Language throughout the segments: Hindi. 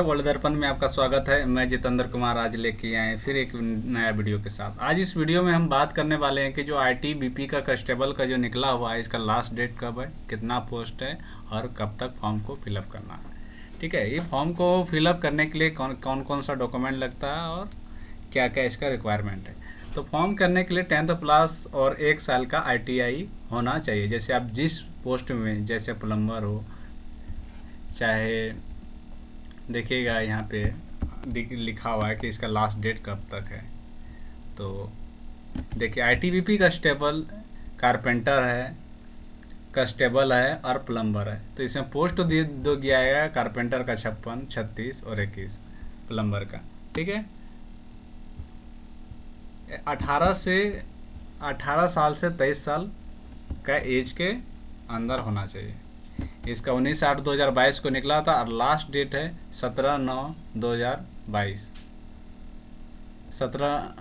वर्ल्ड दर्पण में आपका स्वागत है। मैं जितेंद्र कुमार आज लेके आए फिर एक नया वीडियो के साथ। आज इस वीडियो में हम बात करने वाले हैं कि जो आईटीबीपी का कांस्टेबल का जो निकला हुआ है, इसका लास्ट डेट कब है, कितना पोस्ट है और कब तक फॉर्म को फिलअप करना है। ठीक है, ये फॉर्म को फिलअप करने के लिए कौन कौन सा डॉक्यूमेंट लगता है और क्या क्या इसका रिक्वायरमेंट है। तो फॉर्म करने के लिए 10th प्लस और 1 साल का ITI होना चाहिए। जैसे आप जिस पोस्ट में, जैसे प्लम्बर हो, चाहे देखिएगा यहाँ पे लिखा हुआ है कि इसका लास्ट डेट कब तक है। तो देखिए, आईटीबीपी कांस्टेबल, कारपेंटर है, कांस्टेबल है और प्लम्बर है। तो इसमें पोस्ट दो गया है, कारपेंटर का 56, 36 और 21, प्लम्बर का। ठीक है, 18 साल से 23 साल का एज के अंदर होना चाहिए। इसका 19/8/2022 को निकला था और लास्ट डेट है 17/9/2022।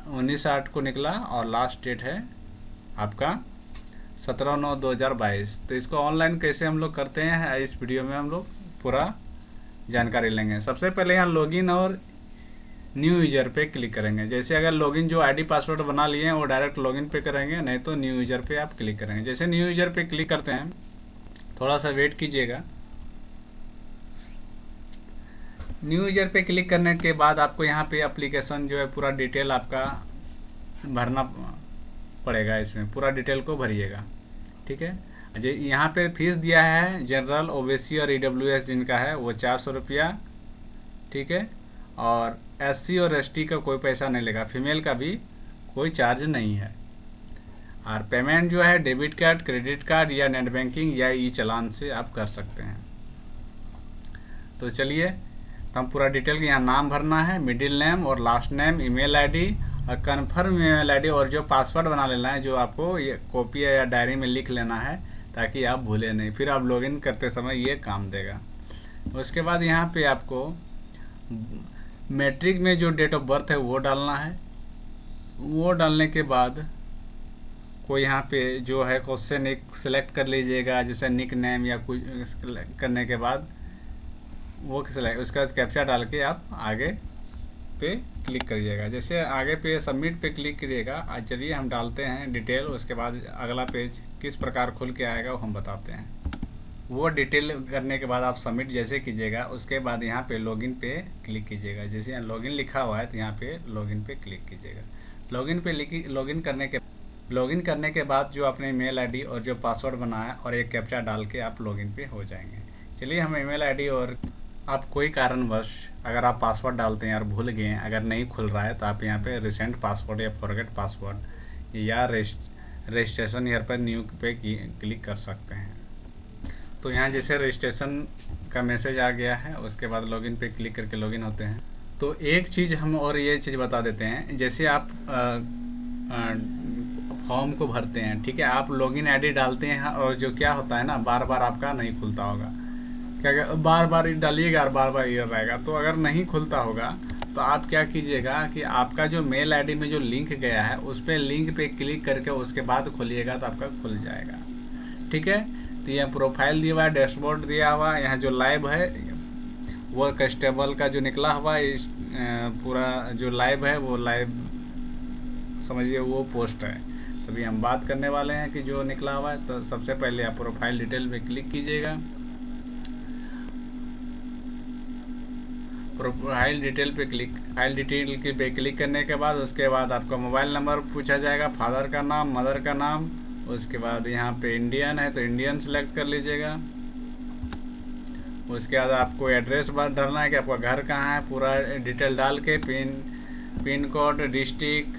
19/8 को निकला और लास्ट डेट है आपका 17/9/2022। तो इसको ऑनलाइन कैसे हम लोग करते हैं, इस वीडियो में हम लोग पूरा जानकारी लेंगे। सबसे पहले यहाँ लॉगिन और न्यू यूजर पे क्लिक करेंगे। जैसे अगर लॉगिन जो आईडी पासवर्ड बना लिए हैं वो डायरेक्ट लॉगिन पे करेंगे, नहीं तो न्यू यूजर पे आप क्लिक करेंगे। जैसे न्यू यूजर पे क्लिक करते हैं, थोड़ा सा वेट कीजिएगा। न्यू यूजर पे क्लिक करने के बाद आपको यहाँ पे एप्लीकेशन जो है पूरा डिटेल आपका भरना पड़ेगा। इसमें पूरा डिटेल को भरिएगा। ठीक है, यहाँ पे फीस दिया है जनरल, ओबीसी और EWS जिनका है वो 400 रुपया। ठीक है, और SC और ST का कोई पैसा नहीं लेगा, फीमेल का भी कोई चार्ज नहीं है। और पेमेंट जो है डेबिट कार्ड, क्रेडिट कार्ड या नेट बैंकिंग या ई चालान से आप कर सकते हैं। तो चलिए, हम पूरा डिटेल यहाँ नाम भरना है, मिडिल नेम और लास्ट नेम, ईमेल आईडी और कन्फर्म ईमेल आईडी, और जो पासवर्ड बना लेना है, जो आपको ये कॉपी या डायरी में लिख लेना है ताकि आप भूले नहीं, फिर आप लॉगिन करते समय ये काम देगा। उसके बाद यहाँ पे आपको मैट्रिक में जो डेट ऑफ बर्थ है वो डालना है। वो डालने के बाद को यहाँ पे जो है क्वेश्चन एक सिलेक्ट कर लीजिएगा, जैसे निक नेम या कुछ करने के बाद वो सिलेक्ट, उसका कैप्चा डाल के आप आगे पे क्लिक करिएगा। जैसे आगे पे सबमिट पे क्लिक करिएगा। चलिए हम डालते हैं डिटेल, उसके बाद अगला पेज किस प्रकार खुल के आएगा वो हम बताते हैं। वो डिटेल करने के बाद आप सबमिट जैसे कीजिएगा, उसके बाद यहाँ पे लॉगिन पे क्लिक कीजिएगा। जैसे यहाँ लॉगिन लिखा हुआ है तो यहाँ पे लॉगिन पे क्लिक कीजिएगा। लॉगिन करने के बाद जो आपने ईमेल आईडी और जो पासवर्ड बनाया और एक कैप्चा डाल के आप लॉगिन पे हो जाएंगे। चलिए, हम ईमेल आईडी और आप कोई कारणवश अगर आप पासवर्ड डालते हैं और भूल गए हैं, अगर नहीं खुल रहा है, तो आप यहाँ पे रिसेंट पासवर्ड या फॉरगेट पासवर्ड या रजिस्ट्रेशन ईयर पर न्यू पे क्लिक कर सकते हैं। तो यहाँ जैसे रजिस्ट्रेशन का मैसेज आ गया है, उसके बाद लॉगिन पे क्लिक करके लॉगिन होते हैं। तो एक चीज़ हम और ये चीज़ बता देते हैं, जैसे आप फॉर्म को भरते हैं, ठीक है, आप लॉगिन आईडी डालते हैं और जो क्या होता है ना, बार बार आपका नहीं खुलता होगा। क्या बार बार डालिएगा और बार बार ये रहेगा। तो अगर नहीं खुलता होगा तो आप क्या कीजिएगा कि आपका जो मेल आईडी में जो लिंक गया है उस पर लिंक पे क्लिक करके उसके बाद खोलिएगा तो आपका खुल जाएगा। ठीक है, तो यहाँ प्रोफाइल दिया हुआ है, डैशबोर्ड दिया हुआ है, यहाँ जो लाइव है वो कांस्टेबल का जो निकला हुआ है, पूरा जो लाइव है वो लाइव समझिए वो पोस्ट है। तभी हम बात करने वाले हैं कि जो निकला हुआ है। तो सबसे पहले आप प्रोफाइल डिटेल पे क्लिक कीजिएगा। प्रोफाइल डिटेल पे क्लिक करने के बाद उसके बाद आपका मोबाइल नंबर पूछा जाएगा, फादर का नाम, मदर का नाम। उसके बाद यहाँ पे इंडियन है तो इंडियन सेलेक्ट कर लीजिएगा। उसके बाद आपको एड्रेस बार डालना है कि आपका घर कहाँ है, पूरा डिटेल डाल के पिन कोड, डिस्ट्रिक्ट,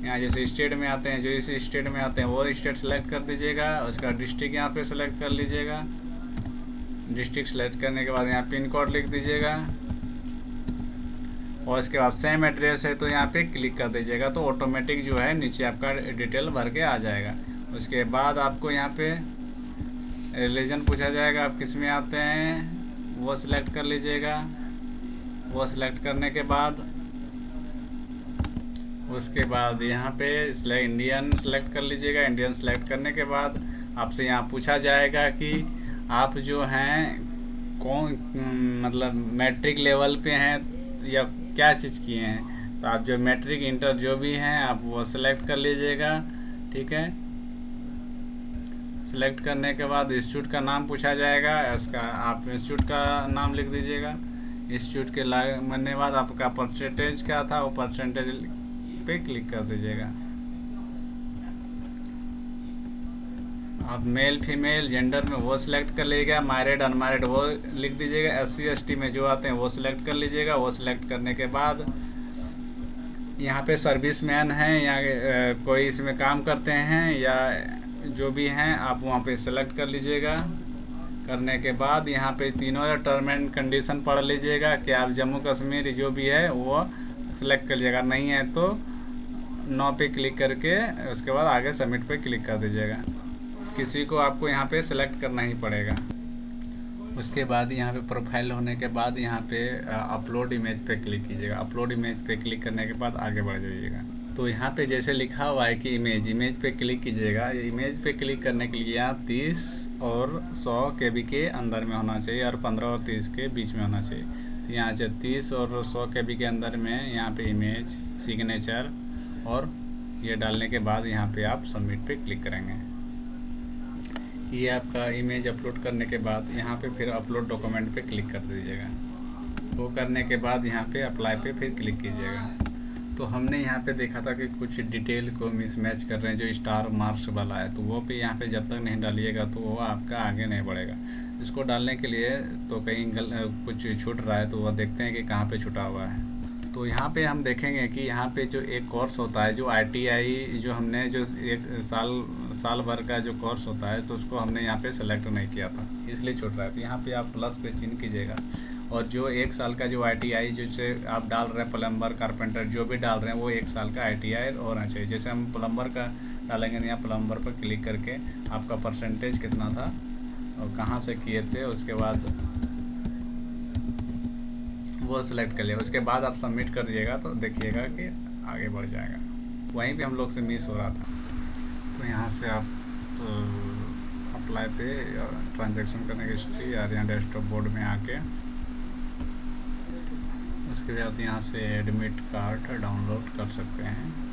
यहाँ जैसे स्टेट में आते हैं, जो इस स्टेट में आते हैं वो स्टेट सेलेक्ट कर दीजिएगा। उसका डिस्ट्रिक्ट यहाँ पे सेलेक्ट कर लीजिएगा। डिस्ट्रिक्ट सेलेक्ट करने के बाद यहाँ पिन कोड लिख दीजिएगा और इसके बाद सेम एड्रेस है तो यहाँ पे क्लिक कर दीजिएगा। तो ऑटोमेटिक जो है नीचे आपका डिटेल भर के आ जाएगा। उसके बाद आपको यहाँ पे रिलीजन पूछा जाएगा, आप किस में आते हैं वो सिलेक्ट कर लीजिएगा। वो सिलेक्ट करने के बाद उसके बाद यहाँ पे इंडियन सेलेक्ट कर लीजिएगा। इंडियन सेलेक्ट करने के बाद आपसे यहाँ पूछा जाएगा कि आप जो हैं कौन मतलब मैट्रिक लेवल पे हैं या क्या चीज़ किए हैं। तो आप जो मैट्रिक इंटर जो भी हैं आप वो सिलेक्ट कर लीजिएगा। ठीक है, सिलेक्ट करने के बाद इंस्टीट्यूट का नाम पूछा जाएगा, इसका आप इंस्टीट्यूट का नाम लिख दीजिएगा। इंस्टीट्यूट के बनने के बाद आपका परसेंटेज क्या था वो परसेंटेज पे क्लिक कर दीजिएगा। आप मेल फीमेल जेंडर में वो सिलेक्ट कर लीजिएगा, मैरिड अनमैरिड वो लिख दीजिएगा। SC ST में जो आते हैं वो सिलेक्ट कर लीजिएगा। वो सिलेक्ट करने के बाद यहाँ पे सर्विस मैन हैं या कोई इसमें काम करते हैं या जो भी हैं आप वहाँ पे सेलेक्ट कर लीजिएगा। करने के बाद यहाँ पे तीनों टर्म एंड कंडीशन पढ़ लीजिएगा कि आप जम्मू कश्मीर जो भी है वो सिलेक्ट कर लीजिएगा। नहीं है तो नो पे क्लिक करके उसके बाद आगे सबमिट पे क्लिक कर दीजिएगा। किसी को आपको यहाँ पे सिलेक्ट करना ही पड़ेगा। उसके बाद यहाँ पे प्रोफाइल होने के बाद यहाँ पे अपलोड इमेज पे क्लिक कीजिएगा। अपलोड इमेज पे क्लिक करने के बाद आगे बढ़ जाइएगा। तो यहाँ पे जैसे लिखा हुआ है कि इमेज पे क्लिक कीजिएगा। इमेज पे क्लिक करने के लिए यहाँ 30 और 100 KB के अंदर में होना चाहिए और 15 और 30 के बीच में होना चाहिए। तो यहाँ से 30 और 100 KB के अंदर में यहाँ पे इमेज सिग्नेचर और ये डालने के बाद यहाँ पे आप सबमिट पे क्लिक करेंगे। ये आपका इमेज अपलोड करने के बाद यहाँ पे फिर अपलोड डॉक्यूमेंट पे क्लिक कर दीजिएगा। वो करने के बाद यहाँ पे अप्लाई पे फिर क्लिक कीजिएगा। तो हमने यहाँ पे देखा था कि कुछ डिटेल को मिसमैच कर रहे हैं, जो स्टार मार्क्स वाला है तो वो पे यहाँ पे जब तक नहीं डालिएगा तो वो आपका आगे नहीं बढ़ेगा। इसको डालने के लिए तो कहीं कुछ छूट रहा है तो वह देखते हैं कि कहाँ पे छुटा हुआ है। तो यहाँ पे हम देखेंगे कि यहाँ पे जो एक कोर्स होता है जो ITI जो हमने जो एक साल भर का जो कोर्स होता है तो उसको हमने यहाँ पे सेलेक्ट नहीं किया था इसलिए छूट रहा है। तो यहाँ पे आप प्लस पे चिन्ह कीजिएगा और जो 1 साल का जो ITI जैसे आप डाल रहे हैं प्लम्बर कारपेंटर जो भी डाल रहे हैं वो 1 साल का ITI होना चाहिए। जैसे हम प्लम्बर का डालेंगे यहाँ प्लम्बर पर क्लिक करके आपका परसेंटेज कितना था और कहाँ से किए थे उसके बाद वो सिलेक्ट कर लिया। उसके बाद आप सबमिट कर दिएगा तो देखिएगा कि आगे बढ़ जाएगा। वहीं पे हम लोग से मिस हो रहा था। तो यहाँ से आप अप्लाई पे ट्रांजैक्शन करने की हिस्ट्री या यहाँ डेस्कटॉप बोर्ड में आके उसके बाद यहाँ से एडमिट कार्ड डाउनलोड कर सकते हैं।